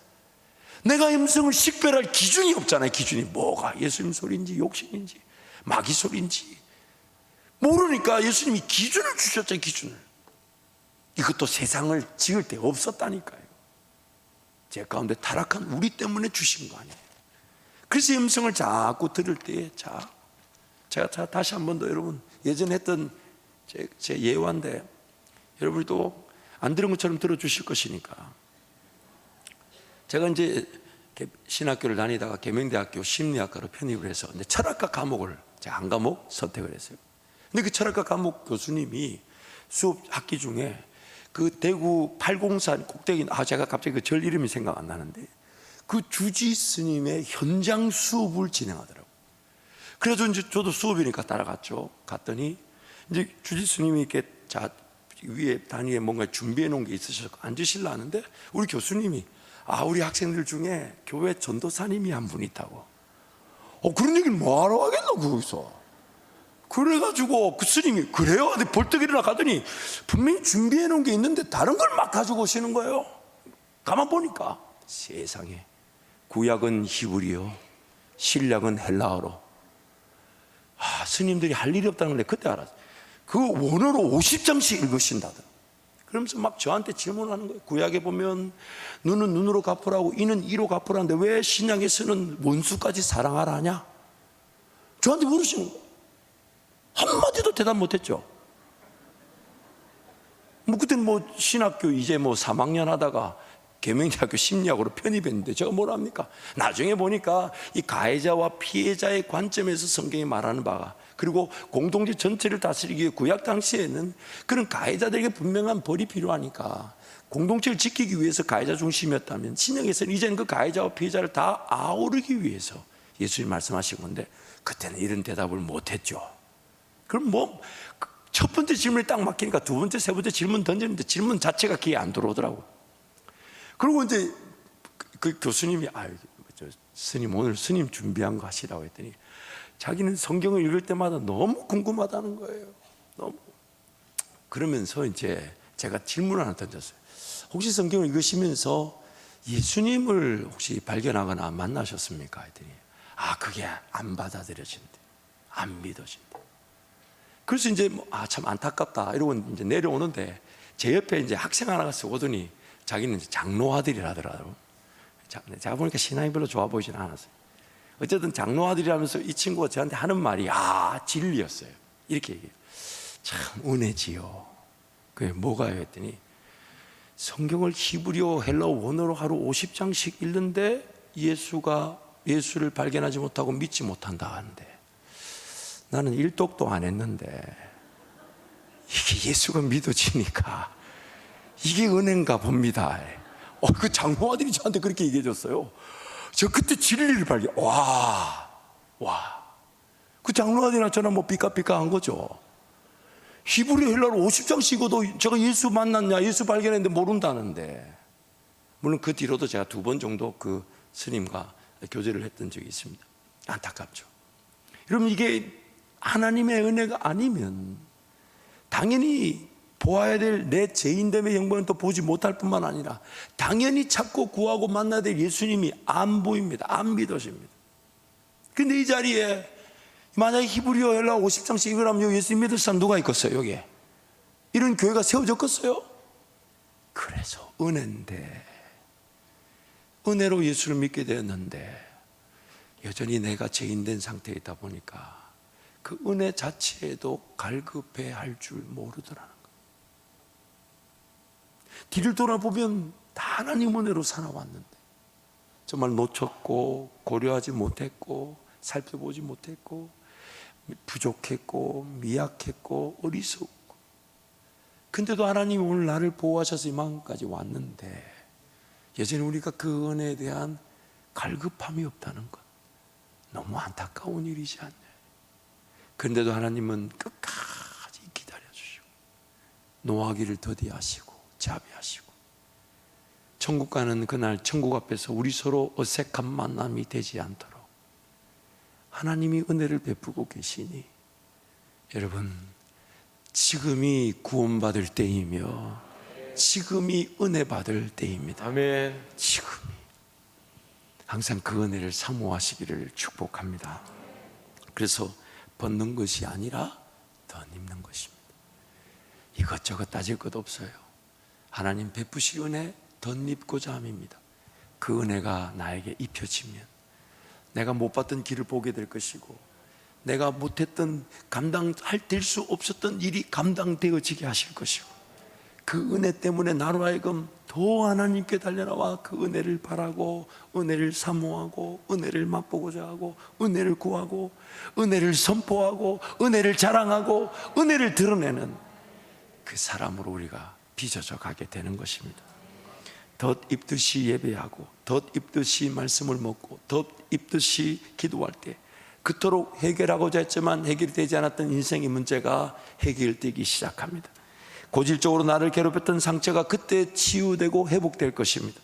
내가 음성을 식별할 기준이 없잖아요. 기준이 뭐가 예수님 소리인지 욕심인지 마귀 소리인지 모르니까 예수님이 기준을 주셨잖아요. 기준을. 이것도 세상을 지을 때 없었다니까요. 제 가운데 타락한 우리 때문에 주신 거 아니에요. 그래서 이 음성을 자꾸 들을 때에 제가 다시 한 번 더 여러분, 예전에 했던 제 예화인데 여러분도 안 들은 것처럼 들어주실 것이니까. 제가 이제 신학교를 다니다가 계명대학교 심리학과로 편입을 해서 이제 철학과 과목을 제가 한 과목 선택을 했어요. 근데 그 철학과 과목 교수님이 수업 학기 중에 그 대구 팔공산 꼭대기, 제가 갑자기 그 절 이름이 생각 안 나는데 그 주지 스님의 현장 수업을 진행하더라고요. 그래서 이제 저도 수업이니까 따라갔죠. 갔더니 이제 주지 스님이 이렇게 위에 단위에 뭔가 준비해 놓은 게 있으셔서 앉으시려 하는데 우리 교수님이 우리 학생들 중에 교회 전도사님이 한 분 있다고. 그런 얘기를 뭐하러 하겠노 거기서. 그래가지고 그 스님이 그래요? 벌떡 일어나 가더니 분명히 준비해 놓은 게 있는데 다른 걸 막 가지고 오시는 거예요. 가만 보니까 세상에 구약은 히브리어, 신약은 헬라어로. 스님들이 할 일이 없다는 걸 내가 그때 알았어. 그 원어로 50장씩 읽으신다더라. 그러면서 막 저한테 질문하는 거예요. 구약에 보면 눈은 눈으로 갚으라고 이는 이로 갚으라는데 왜 신약에서는 원수까지 사랑하라 하냐? 저한테 물으시는 거예요. 한마디도 대답 못했죠. 그때는 신학교 이제 3학년 하다가 계명대학교 심리학으로 편입했는데 제가 뭘 합니까? 나중에 보니까 이 가해자와 피해자의 관점에서 성경이 말하는 바가, 그리고 공동체 전체를 다스리기 위해 구약 당시에는 그런 가해자들에게 분명한 벌이 필요하니까 공동체를 지키기 위해서 가해자 중심이었다면, 신약에서는 이제는 그 가해자와 피해자를 다 아우르기 위해서 예수님 말씀하신 건데 그때는 이런 대답을 못했죠. 그럼 첫 번째 질문이 딱 막히니까 두 번째, 세 번째 질문 던지는데 질문 자체가 귀에 안 들어오더라고. 그리고 이제 그 교수님이 스님 오늘 스님 준비한 거 하시라고 했더니 자기는 성경을 읽을 때마다 너무 궁금하다는 거예요. 너무. 그러면서 이제 제가 질문을 하나 던졌어요. 혹시 성경을 읽으시면서 예수님을 혹시 발견하거나 만나셨습니까? 했더니 그게 안 받아들여진대. 안 믿어진대. 그래서 이제 참 안타깝다 이러고 이제 내려오는데 제 옆에 이제 학생 하나가 오더니 자기는 이제 장로 아들이라더라고요. 제가 보니까 신앙이 별로 좋아 보이진 않았어요. 어쨌든 장로 아들이라면서 이 친구가 저한테 하는 말이 진리였어요. 이렇게 얘기해요. 참 은혜지요. 그게 뭐가요? 했더니 성경을 히브리어 헬라어 원어로 하루 50장씩 읽는데 예수를 발견하지 못하고 믿지 못한다 하는데, 나는 일독도 안 했는데 이게 예수가 믿어지니까 이게 은혜인가 봅니다. 그 장로 아들이 저한테 그렇게 얘기해 줬어요. 저 그때 진리를 발견. 그 장로 아들이나 저는 삐까삐까한 거죠. 히브리 헬라로 50장씩 읽어도 제가 예수 만났냐, 예수 발견했는데 모른다는데. 물론 그 뒤로도 제가 2번 정도 그 스님과 교제를 했던 적이 있습니다. 안타깝죠. 여러분, 이게 하나님의 은혜가 아니면 당연히 보아야 될 내 죄인됨의 형벌은 또 보지 못할 뿐만 아니라 당연히 찾고 구하고 만나야 될 예수님이 안 보입니다. 안 믿어집니다. 근데 이 자리에 만약에 히브리어 헬라 50장씩 읽으라면 예수님 믿을 사람 누가 있겠어요? 여기에 이런 교회가 세워졌겠어요? 그래서 은혜인데, 은혜로 예수를 믿게 되었는데 여전히 내가 죄인된 상태에 있다 보니까 그 은혜 자체에도 갈급해 할 줄 모르더라는 거예요. 뒤를 돌아보면 다 하나님 은혜로 살아왔는데 정말 놓쳤고 고려하지 못했고 살펴보지 못했고 부족했고 미약했고 어리석고, 근데도 하나님이 오늘 나를 보호하셔서 이만까지 왔는데 여전히 우리가 그 은혜에 대한 갈급함이 없다는 것, 너무 안타까운 일이지 않나요? 그런데도 하나님은 끝까지 기다려주시고 노하기를 더디하시고 자비하시고, 천국 가는 그날 천국 앞에서 우리 서로 어색한 만남이 되지 않도록 하나님이 은혜를 베푸고 계시니, 여러분, 지금이 구원받을 때이며 지금이 은혜 받을 때입니다. 아멘. 지금이. 항상 그 은혜를 사모하시기를 축복합니다. 그래서 벗는 것이 아니라 덧입는 것입니다. 이것저것 따질 것 없어요. 하나님 베푸실 은혜 덧입고자 함입니다. 그 은혜가 나에게 입혀지면 내가 못 봤던 길을 보게 될 것이고, 내가 못했던 될 수 없었던 일이 감당되어지게 하실 것이고, 그 은혜 때문에 나로 하여금 더 하나님께 달려나와 그 은혜를 바라고 은혜를 사모하고 은혜를 맛보고자 하고 은혜를 구하고 은혜를 선포하고 은혜를 자랑하고 은혜를 드러내는 그 사람으로 우리가 빚어져 가게 되는 것입니다. 덧입듯이 예배하고 덧입듯이 말씀을 먹고 덧입듯이 기도할 때 그토록 해결하고자 했지만 해결이 되지 않았던 인생의 문제가 해결되기 시작합니다. 고질적으로 나를 괴롭혔던 상처가 그때 치유되고 회복될 것입니다.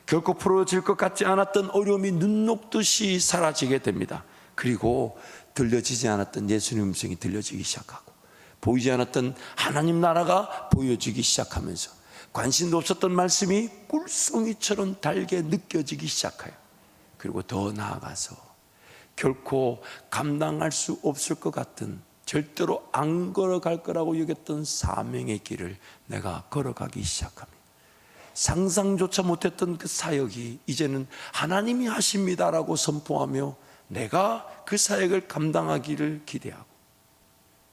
결코 풀어질 것 같지 않았던 어려움이 눈 녹듯이 사라지게 됩니다. 그리고 들려지지 않았던 예수님 음성이 들려지기 시작하고, 보이지 않았던 하나님 나라가 보여지기 시작하면서, 관심도 없었던 말씀이 꿀송이처럼 달게 느껴지기 시작해요. 그리고 더 나아가서 결코 감당할 수 없을 것 같은, 절대로 안 걸어갈 거라고 여겼던 사명의 길을 내가 걸어가기 시작합니다. 상상조차 못했던 그 사역이 이제는 하나님이 하십니다라고 선포하며 내가 그 사역을 감당하기를 기대하고,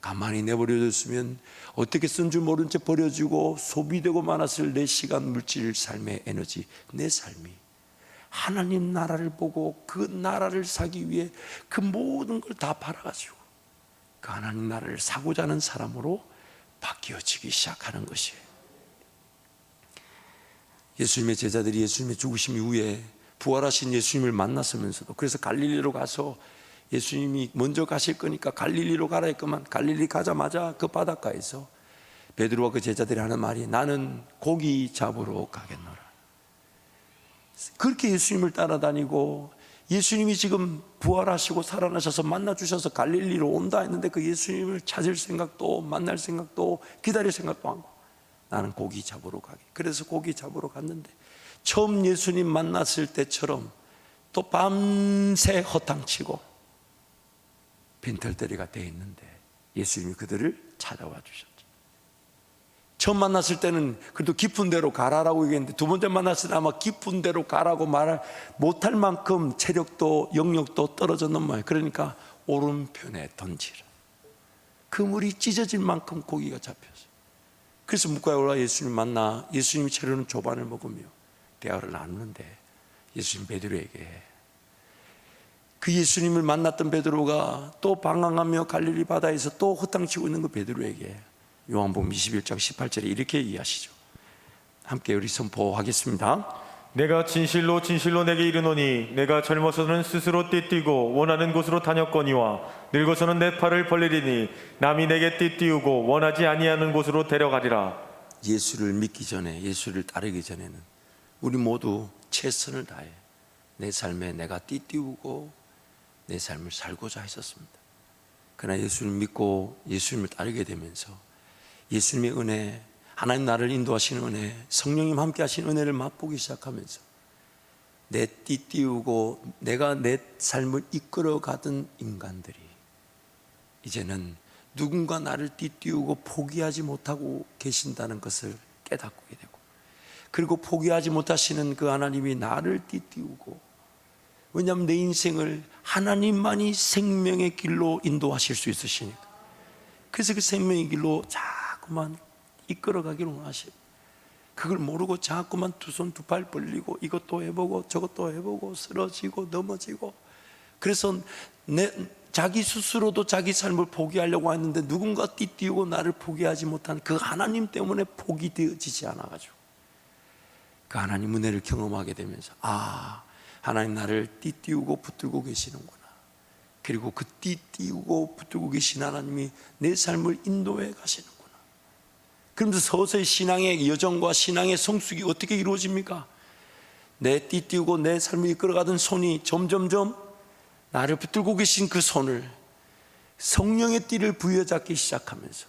가만히 내버려뒀으면 어떻게 쓴 줄 모른 채 버려지고 소비되고 많았을 내 시간, 물질, 삶의 에너지, 내 삶이 하나님 나라를 보고 그 나라를 사기 위해 그 모든 걸 다 팔아가지고 그 하나님 나라를 사고자 하는 사람으로 바뀌어지기 시작하는 것이에요. 예수님의 제자들이 예수님의 죽으심 이후에 부활하신 예수님을 만났으면서도, 그래서 갈릴리로 가서 예수님이 먼저 가실 거니까 갈릴리로 가라 했구만. 갈릴리 가자마자 그 바닷가에서 베드로와 그 제자들이 하는 말이, 나는 고기 잡으러 가겠노라. 그렇게 예수님을 따라다니고, 예수님이 지금 부활하시고 살아나셔서 만나주셔서 갈릴리로 온다 했는데 그 예수님을 찾을 생각도, 만날 생각도, 기다릴 생각도 않고 나는 고기 잡으러 가게. 그래서 고기 잡으러 갔는데 처음 예수님 만났을 때처럼 또 밤새 허탕치고 빈털터리가 되어 있는데 예수님이 그들을 찾아와 주셨죠. 처음 만났을 때는 그래도 깊은 데로 가라라고 얘기했는데, 두 번째 만났을 때 아마 깊은 데로 가라고 말을 못할 만큼 체력도 영역도 떨어졌는 모양. 그러니까 오른편에 던지라. 그물이 찢어질 만큼 고기가 잡혔어요. 그래서 물가에 올라 예수님 만나 예수님이 차려놓은 조반을 먹으며 대화를 나누는데, 예수님 베드로에게, 그 예수님을 만났던 베드로가 또 방황하며 갈릴리 바다에서 또 허탕치고 있는 그 베드로에게 요한복음 21장 18절에 이렇게 얘기하시죠. 함께 우리 선포하겠습니다. 내가 진실로 진실로 내게 이르노니 내가 젊어서는 스스로 띠뛰고 원하는 곳으로 다녔거니와 늙어서는 내 팔을 벌리리니 남이 내게 띠띠우고 원하지 아니하는 곳으로 데려가리라. 예수를 믿기 전에, 예수를 따르기 전에는 우리 모두 최선을 다해 내 삶에 내가 띠띠우고 내 삶을 살고자 했었습니다. 그러나 예수를 믿고 예수님을 따르게 되면서 예수님의 은혜, 하나님 나를 인도하시는 은혜, 성령님 함께 하시는 은혜를 맛보기 시작하면서 내 띠띠우고 내가 내 삶을 이끌어가던 인간들이 이제는 누군가 나를 띠띠우고 포기하지 못하고 계신다는 것을 깨닫게 되고, 그리고 포기하지 못하시는 그 하나님이 나를 띠띠우고, 왜냐하면 내 인생을 하나님만이 생명의 길로 인도하실 수 있으시니까. 그래서 그 생명의 길로 자꾸만 이끌어가기를 원하시고, 그걸 모르고 자꾸만 두 손 두 팔 벌리고 이것도 해보고 저것도 해보고 쓰러지고 넘어지고, 그래서 자기 스스로도 자기 삶을 포기하려고 했는데 누군가 띠띠우고 나를 포기하지 못한 그 하나님 때문에 포기되어지지 않아가지고 그 하나님 은혜를 경험하게 되면서, 아, 하나님 나를 띠띠우고 붙들고 계시는구나. 그리고 그 띠띠우고 붙들고 계신 하나님이 내 삶을 인도해 가시는구나. 그러면서 서서히 신앙의 여정과 신앙의 성숙이 어떻게 이루어집니까? 내 띠띠우고 내 삶을 이끌어가던 손이 점점점 나를 붙들고 계신 그 손을 성령의 띠를 부여잡기 시작하면서,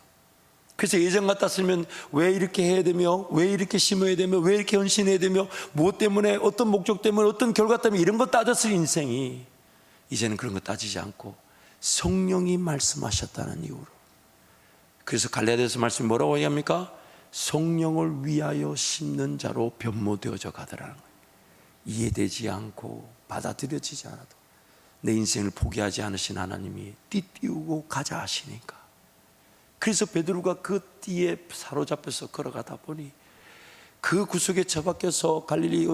그래서 예전 같았으면 왜 이렇게 해야 되며, 왜 이렇게 심어야 되며, 왜 이렇게 헌신해야 되며, 무엇 때문에, 어떤 목적 때문에, 어떤 결과 때문에 이런 거 따졌을 인생이 이제는 그런 거 따지지 않고 성령이 말씀하셨다는 이유로, 그래서 갈라디아서 말씀이 뭐라고 얘기합니까? 성령을 위하여 심는 자로 변모되어져 가더라는 거예요. 이해되지 않고 받아들여지지 않아도 내 인생을 포기하지 않으신 하나님이 띠띠우고 가자 하시니까, 그래서 베드로가 그 띠에 사로잡혀서 걸어가다 보니 그 구석에 처박혀서 갈릴리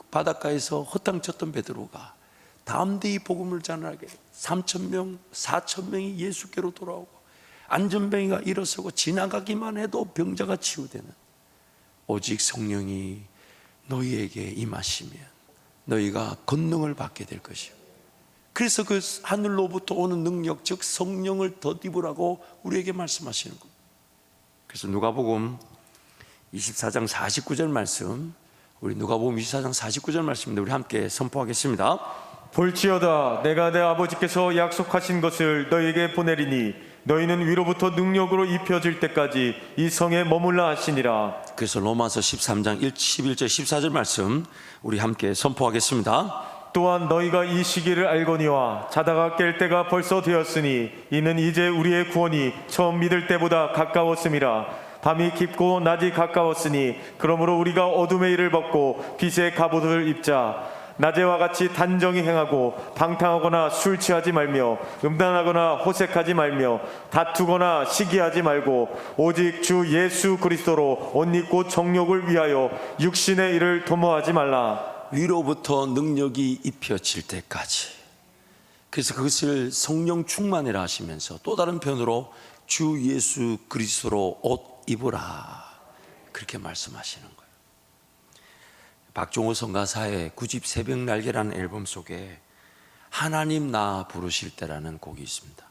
바닷가에서 허탕쳤던 베드로가 다음 day 복음을 전하게 3,000명, 4,000명이 예수께로 돌아오고, 안전뱅이가 일어서고 지나가기만 해도 병자가 치유되는, 오직 성령이 너희에게 임하시면 너희가 권능을 받게 될 것이요. 그래서 그 하늘로부터 오는 능력, 즉 성령을 덧입으라고 우리에게 말씀하시는 겁니다. 그래서 누가복음 24장 49절 말씀 우리 누가복음 24장 49절 말씀인데 우리 함께 선포하겠습니다. 볼지어다 내가 내 아버지께서 약속하신 것을 너희에게 보내리니 너희는 위로부터 능력으로 입혀질 때까지 이 성에 머물라 하시니라. 그래서 로마서 13장 11절 14절 말씀 우리 함께 선포하겠습니다. 또한 너희가 이 시기를 알거니와 자다가 깰 때가 벌써 되었으니 이는 이제 우리의 구원이 처음 믿을 때보다 가까웠음이라. 밤이 깊고 낮이 가까웠으니 그러므로 우리가 어둠의 일을 벗고 빛의 갑옷을 입자. 낮에와 같이 단정히 행하고 방탕하거나 술 취하지 말며 음란하거나 호색하지 말며 다투거나 시기하지 말고 오직 주 예수 그리스도로 옷 입고 정욕을 위하여 육신의 일을 도모하지 말라. 위로부터 능력이 입혀질 때까지. 그래서 그것을 성령 충만이라 하시면서 또 다른 편으로 주 예수 그리스도로 옷 입으라 그렇게 말씀하시는 거예요. 박종호 선가사의 9집 새벽날개라는 앨범 속에 하나님 나 부르실 때라는 곡이 있습니다.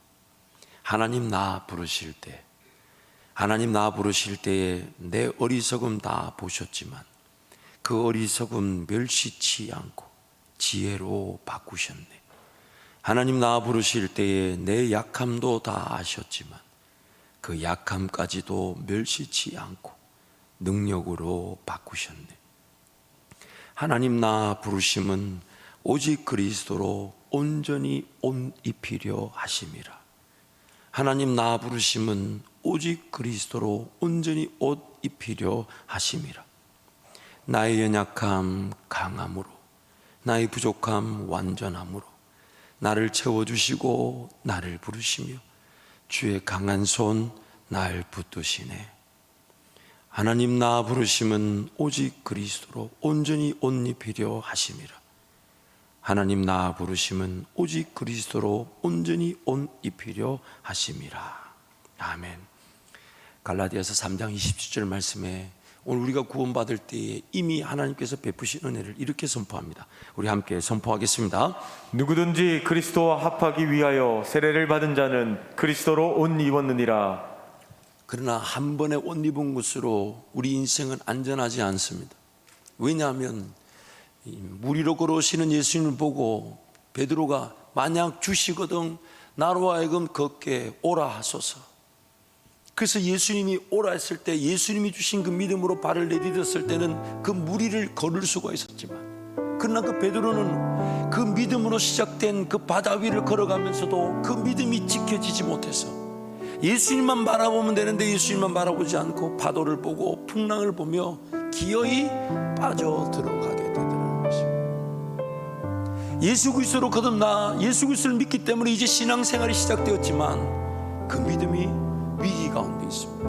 하나님 나 부르실 때, 하나님 나 부르실 때에 내 어리석음 다 보셨지만 그 어리석음 멸시치 않고 지혜로 바꾸셨네. 하나님 나 부르실 때에 내 약함도 다 아셨지만 그 약함까지도 멸시치 않고 능력으로 바꾸셨네. 하나님 나 부르심은 오직 그리스도로 온전히 옷 입히려 하심이라. 하나님 나 부르심은 오직 그리스도로 온전히 옷 입히려 하심이라. 나의 연약함 강함으로, 나의 부족함 완전함으로 나를 채워주시고 나를 부르시며 주의 강한 손 날 붙드시네. 하나님 나 부르심은 오직 그리스도로 온전히 옷 입히려 하심이라. 하나님 나 부르심은 오직 그리스도로 온전히 옷 입히려 하심이라. 아멘. 갈라디아서 3장 27절 말씀에 오늘 우리가 구원받을 때에 이미 하나님께서 베푸신 은혜를 이렇게 선포합니다. 우리 함께 선포하겠습니다. 누구든지 그리스도와 합하기 위하여 세례를 받은 자는 그리스도로 옷 입었느니라. 그러나 한 번에 옷 입은 것으로 우리 인생은 안전하지 않습니다. 왜냐하면 무리로 걸어오시는 예수님을 보고 베드로가 만약 주시거든 나로 하여금 걷게 오라 하소서. 그래서 예수님이 오라 했을 때 예수님이 주신 그 믿음으로 발을 내디뎠을 때는 그 무리를 걸을 수가 있었지만, 그러나 그 베드로는 그 믿음으로 시작된 그 바다 위를 걸어가면서도 그 믿음이 지켜지지 못해서 예수님만 바라보면 되는데 예수님만 바라보지 않고 파도를 보고 풍랑을 보며 기어이 빠져 들어가게 되더라는 것입니다. 예수 그리스도로 거듭나 예수 그리스도를 믿기 때문에 이제 신앙생활이 시작되었지만 그 믿음이 위기 가운데 있습니다.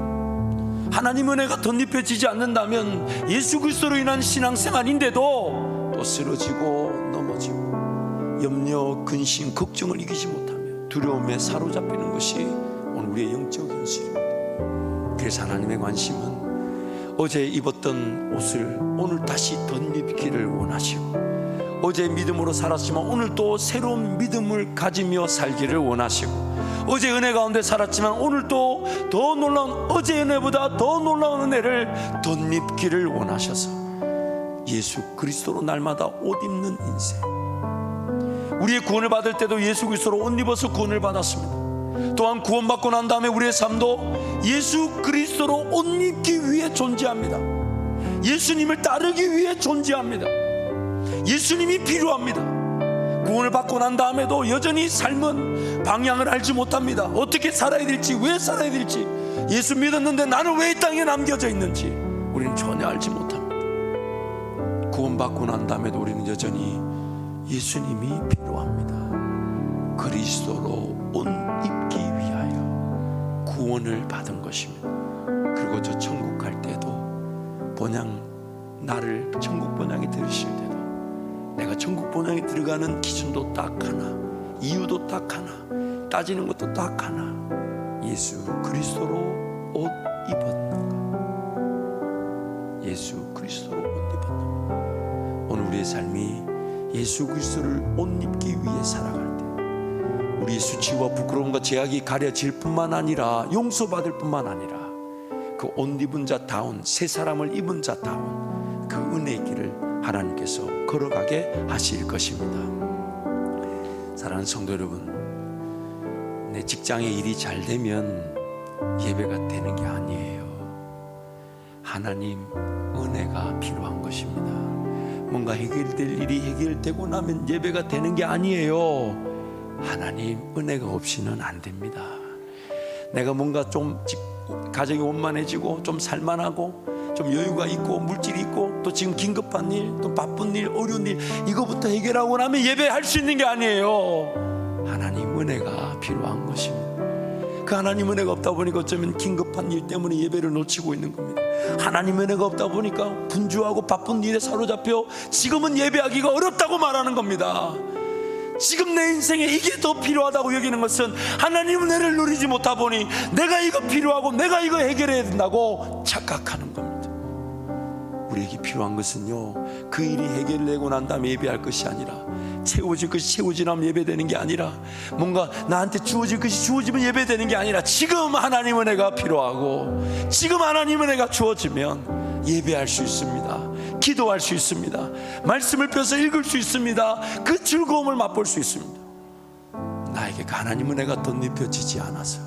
하나님 은혜가 덧입혀지지 않는다면 예수 그리스도로 인한 신앙생활인데도 또 쓰러지고 넘어지고 염려, 근심, 걱정을 이기지 못하며 두려움에 사로잡히는 것이 오늘 우리의 영적 현실입니다. 그래서 하나님의 관심은 어제 입었던 옷을 오늘 다시 덧입기를 원하시고, 어제 믿음으로 살았지만 오늘 또 새로운 믿음을 가지며 살기를 원하시고, 어제 은혜 가운데 살았지만 오늘 또 더 놀라운, 어제 은혜보다 더 놀라운 은혜를 덧입기를 원하셔서 예수 그리스도로 날마다 옷 입는 인생. 우리의 구원을 받을 때도 예수 그리스도로 옷 입어서 구원을 받았습니다. 또한 구원받고 난 다음에 우리의 삶도 예수 그리스도로 옷 입기 위해 존재합니다. 예수님을 따르기 위해 존재합니다. 예수님이 필요합니다. 구원을 받고 난 다음에도 여전히 삶은 방향을 알지 못합니다. 어떻게 살아야 될지, 왜 살아야 될지, 예수 믿었는데 나는 왜 이 땅에 남겨져 있는지 우리는 전혀 알지 못합니다. 구원받고 난 다음에도 우리는 여전히 예수님이 필요합니다. 그리스도로 옷 입기 위하여 구원을 받은 것입니다. 그리고 저 천국 갈 때도 본향, 나를 천국 본향에 들으실 때도 내가 천국 본향에 들어가는 기준도 딱 하나, 이유도 딱 하나, 따지는 것도 딱 하나. 예수 그리스도로 옷 입었는가? 예수 그리스도로 옷 입었는가? 오늘 우리의 삶이 예수 그리스도를 옷 입기 위해 살아갈 때 우리의 수치와 부끄러움과 제약이 가려질 뿐만 아니라 용서받을 뿐만 아니라 그 옷 입은 자다운, 새 사람을 입은 자다운 그 은혜의 길을 하나님께서 걸어가게 하실 것입니다. 사랑하는 성도 여러분, 내 직장에 일이 잘 되면 예배가 되는 게 아니에요. 하나님 은혜가 필요한 것입니다. 뭔가 해결될 일이 해결되고 나면 예배가 되는 게 아니에요. 하나님 은혜가 없이는 안 됩니다. 내가 뭔가 좀 가정이 원만해지고 좀 살만하고 좀 여유가 있고 물질이 있고 또 지금 긴급한 일, 또 바쁜 일, 어려운 일, 이거부터 해결하고 나면 예배할 수 있는 게 아니에요. 하나님 은혜가 필요한 것입니다. 그 하나님 은혜가 없다 보니까 어쩌면 긴급한 일 때문에 예배를 놓치고 있는 겁니다. 하나님 은혜가 없다 보니까 분주하고 바쁜 일에 사로잡혀 지금은 예배하기가 어렵다고 말하는 겁니다. 지금 내 인생에 이게 더 필요하다고 여기는 것은 하나님 은혜를 누리지 못하다 보니 내가 이거 필요하고 내가 이거 해결해야 된다고 착각하는 겁니다. 우리에게 필요한 것은요, 그 일이 해결되고 난 다음에 예배할 것이 아니라, 채워질 것이 채워지면 예배되는 게 아니라, 뭔가 나한테 주어질 것이 주어지면 예배되는 게 아니라, 지금 하나님 은혜가 필요하고 지금 하나님 은혜가 주어지면 예배할 수 있습니다. 기도할 수 있습니다. 말씀을 펴서 읽을 수 있습니다. 그 즐거움을 맛볼 수 있습니다. 나에게 그 하나님 은혜가 덧입혀지지 않아서,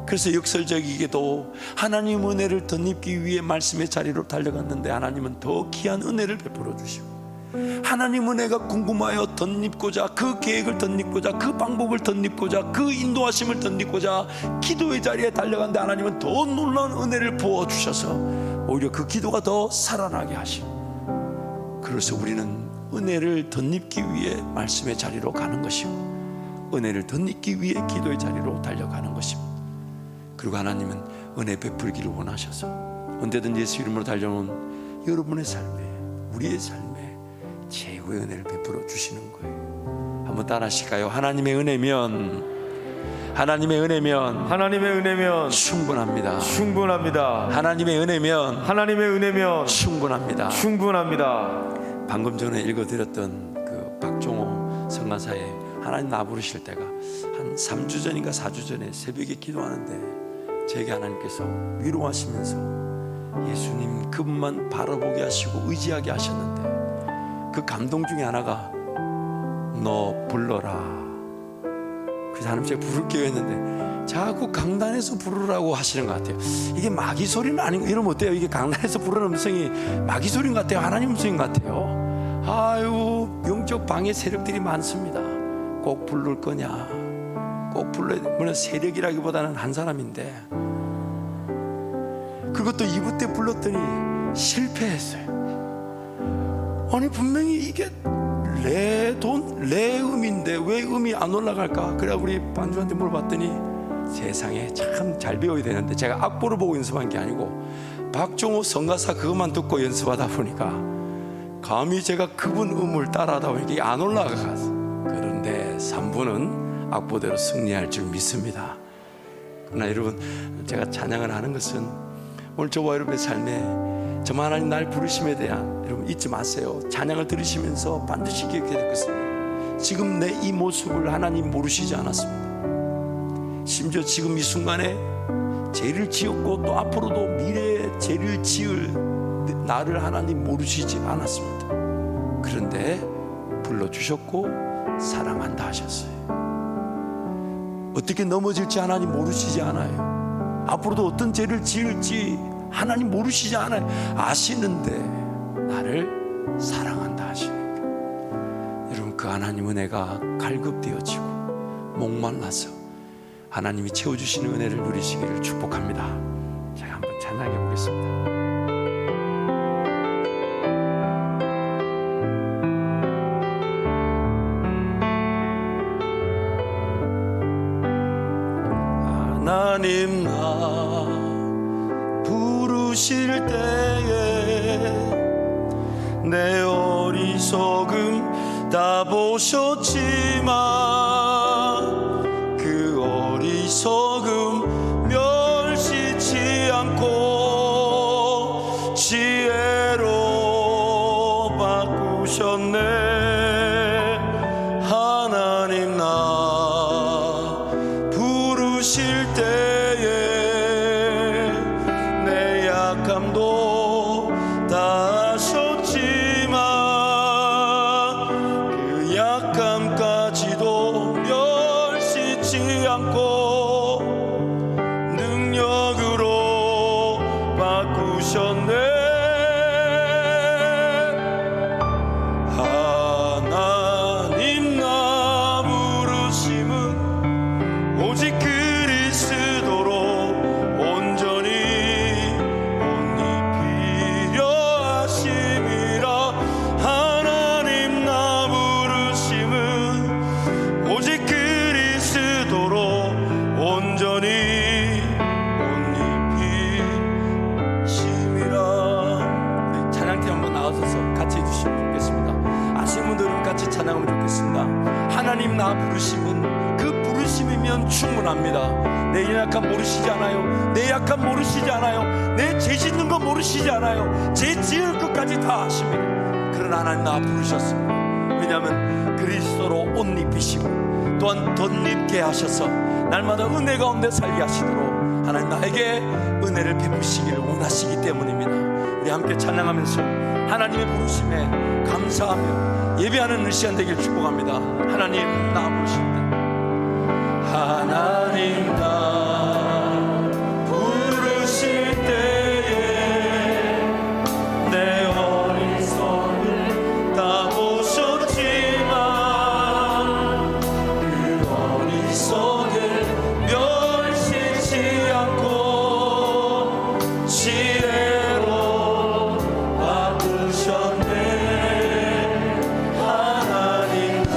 그래서 역설적이게도 하나님 은혜를 덧입기 위해 말씀의 자리로 달려갔는데 하나님은 더 귀한 은혜를 베풀어 주시고, 하나님 은혜가 궁금하여 덧입고자, 그 계획을 덧입고자, 그 방법을 덧입고자, 그 인도하심을 덧입고자 기도의 자리에 달려갔는데 하나님은 더 놀라운 은혜를 부어주셔서 오히려 그 기도가 더 살아나게 하시고, 그래서 우리는 은혜를 덧입기 위해 말씀의 자리로 가는 것이고, 은혜를 덧입기 위해 기도의 자리로 달려가는 것입니다. 그리고 하나님은 은혜 베풀기를 원하셔서 언제든 예수 이름으로 달려온 여러분의 삶에, 우리의 삶에 최고의 은혜를 베풀어 주시는 거예요. 한번 따라 하실까요? 하나님의 은혜면 충분합니다. 하나님의 은혜면 충분합니다. 방금 전에 읽어드렸던 그 박종호 성가사의 하나님 나 부르실 때가 한 3주 전인가 4주 전에 새벽에 기도하는데 제게 하나님께서 위로하시면서 예수님 그분만 바라보게 하시고 의지하게 하셨는데, 그 감동 중에 하나가 너 불러라. 그래서 하나님 제가 부를게요 했는데 자꾸 강단에서 부르라고 하시는 것 같아요. 이게 마귀 소리는 아니고, 이러면 어때요? 이게 강단에서 부르는 음성이 마귀 소리인 것 같아요? 하나님 음성인 것 같아요? 아유, 영적 방해 세력들이 많습니다. 꼭 부를 거냐, 꼭 불러야 돼. 물론 세력이라기보다는 한 사람인데, 그것도 2부 때 불렀더니 실패했어요. 아니 분명히 이게 내 음인데 왜 음이 안 올라갈까? 그래 우리 반주한테 물어봤더니 세상에 참 잘 배워야 되는데, 제가 악보를 보고 연습한 게 아니고 박종호 성가사 그것만 듣고 연습하다 보니까 감히 제가 그분 음을 따라하다 보니까 이게 안 올라가서, 그런데 3부는 악보대로 승리할 줄 믿습니다. 그러나 여러분, 제가 찬양을 하는 것은 오늘 저와 여러분의 삶에 저 하나님 날 부르심에 대한, 여러분 잊지 마세요. 찬양을 들으시면서 반드시 기억해야 될 것은, 지금 내 이 모습을 하나님 모르시지 않았습니다. 심지어 지금 이 순간에 죄를 지었고 또 앞으로도 미래에 죄를 지을 나를 하나님 모르시지 않았습니다. 그런데 불러주셨고 사랑한다 하셨어요. 어떻게 넘어질지 하나님 모르시지 않아요. 앞으로도 어떤 죄를 지을지 하나님 모르시지 않아요. 아시는데 나를 사랑한다 하시니까, 여러분 그 하나님 은혜가 갈급되어지고 목말라서 하나님이 채워주시는 은혜를 누리시기를 축복합니다. 제가 한번 찬양해 보겠습니다. 하나님 나 부르실 때에 내 어리석음 다 보셨지만 그 어리석음 멸시치 않고 지혜로 바꾸셨네. 하나님 나 부르실 때에 내 약함도 다 하셨네. 변치 않고 능력으로 바꾸셨네. 하나님 나 부르심은 오직 그리스도로 온전히 옷 입히려 하심이라. 하나님 나 부르심은 오직 그리스도로 온전히 옷 입히심이라. 우리 찬양팀 한번 나와서서 같이 해주시면 좋겠습니다. 아시는 분들은 같이 찬양하면 좋겠습니다. 하나님 나 부르심은 그 부르심이면 충분합니다. 내 연약함 모르시지 않아요. 내 약함 모르시지 않아요. 내 죄 짓는 거 모르시지 않아요. 죄 지을 것까지 다 아십니다. 그러나 하나님 나 부르셨습니다. 왜냐하면 그리스도로 옷 입히시고 또한 덧입게 하셔서 날마다 은혜 가운데 살게 하시도록 하나님 나에게 은혜를 베푸시기를 원하시기 때문입니다. 우리 함께 찬양하면서 하나님의 부르심에 감사하며 예배하는 이 시간 되길 축복합니다. 하나님 나 부르실 때, 하나님 나 부르실 때에 내 어리석음을 다 보셨지만 그 어리석음을 멸시치 않고 지혜로 바꾸셨네. 하나님 나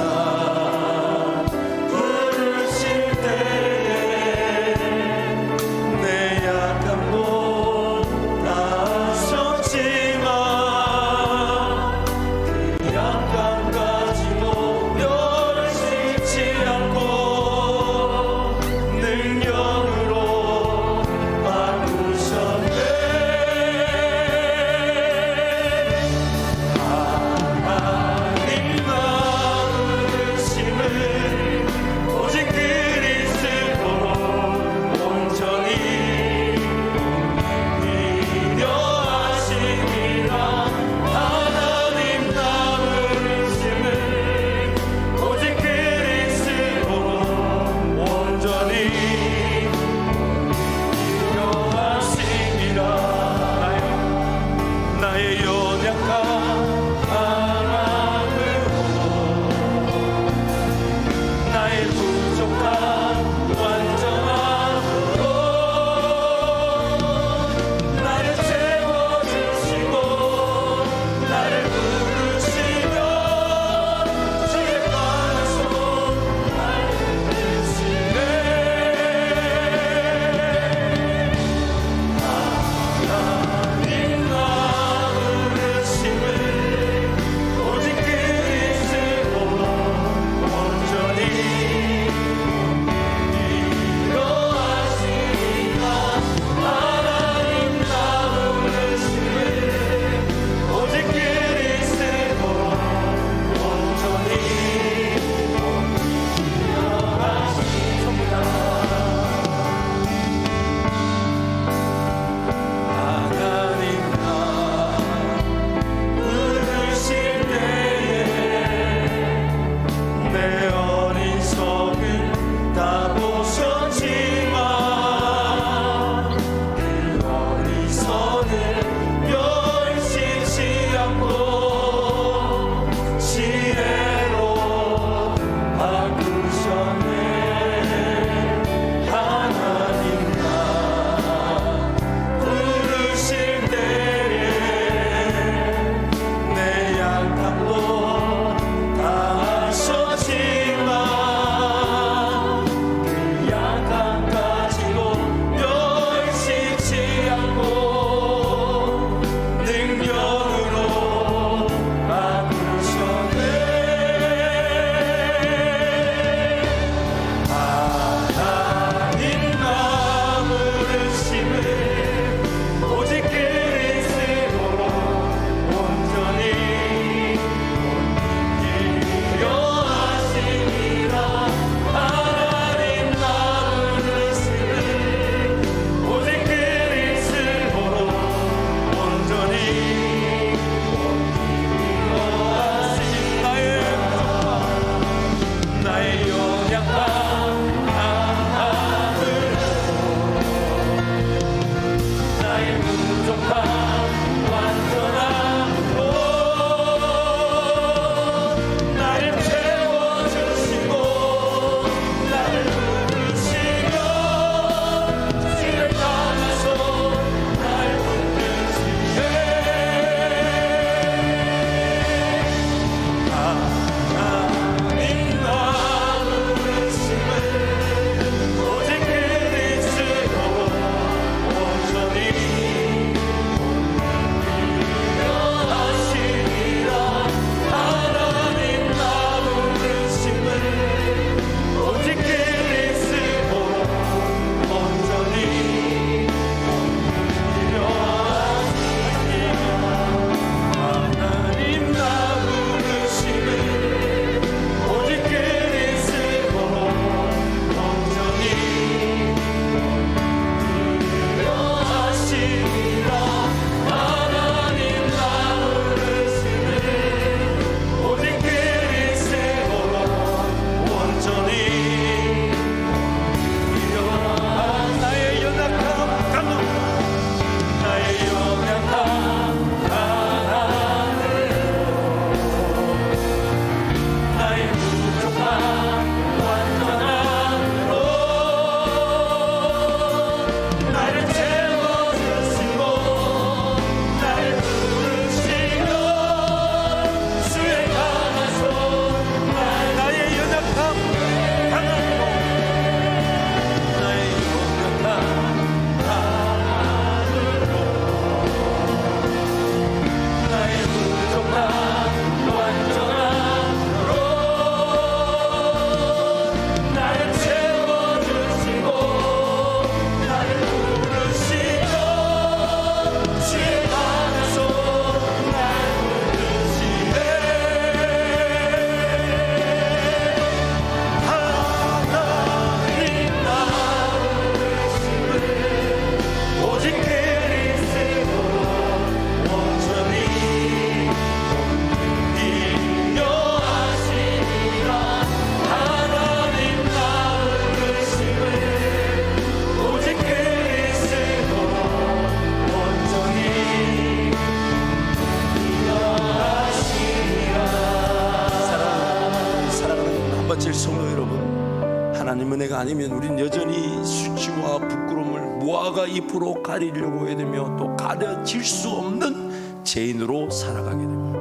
은혜가 아니면 우린 여전히 수치와 부끄러움을 무화과 잎으로 가리려고 해야 되며 또 가려질 수 없는 죄인으로 살아가게 됩니다.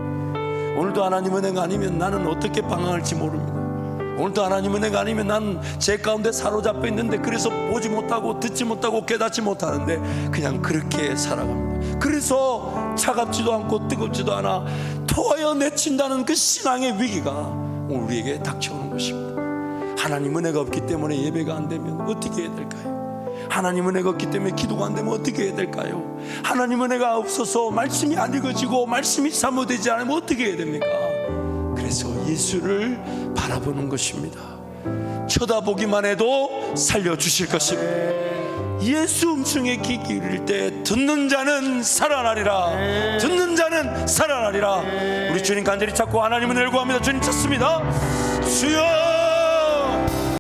오늘도 하나님 은혜가 아니면 나는 어떻게 방황할지 모릅니다. 오늘도 하나님 은혜가 아니면 나는 제 가운데 사로잡혀 있는데 그래서 보지 못하고 듣지 못하고 깨닫지 못하는데 그냥 그렇게 살아갑니다. 그래서 차갑지도 않고 뜨겁지도 않아 토하여 내친다는 그 신앙의 위기가 오늘 우리에게 닥쳐오는 것입니다. 하나님 은혜가 없기 때문에 예배가 안 되면 어떻게 해야 될까요? 하나님 은혜가 없기 때문에 기도가 안 되면 어떻게 해야 될까요? 하나님 은혜가 없어서 말씀이 안 읽어지고 말씀이 사모되지 않으면 어떻게 해야 됩니까? 그래서 예수를 바라보는 것입니다. 쳐다보기만 해도 살려주실 것입니다. 예수 음성에 귀 기울일 때 듣는 자는 살아나리라. 듣는 자는 살아나리라. 우리 주님 간절히 찾고 하나님 은혜를 구합니다. 주님 찾습니다. 주여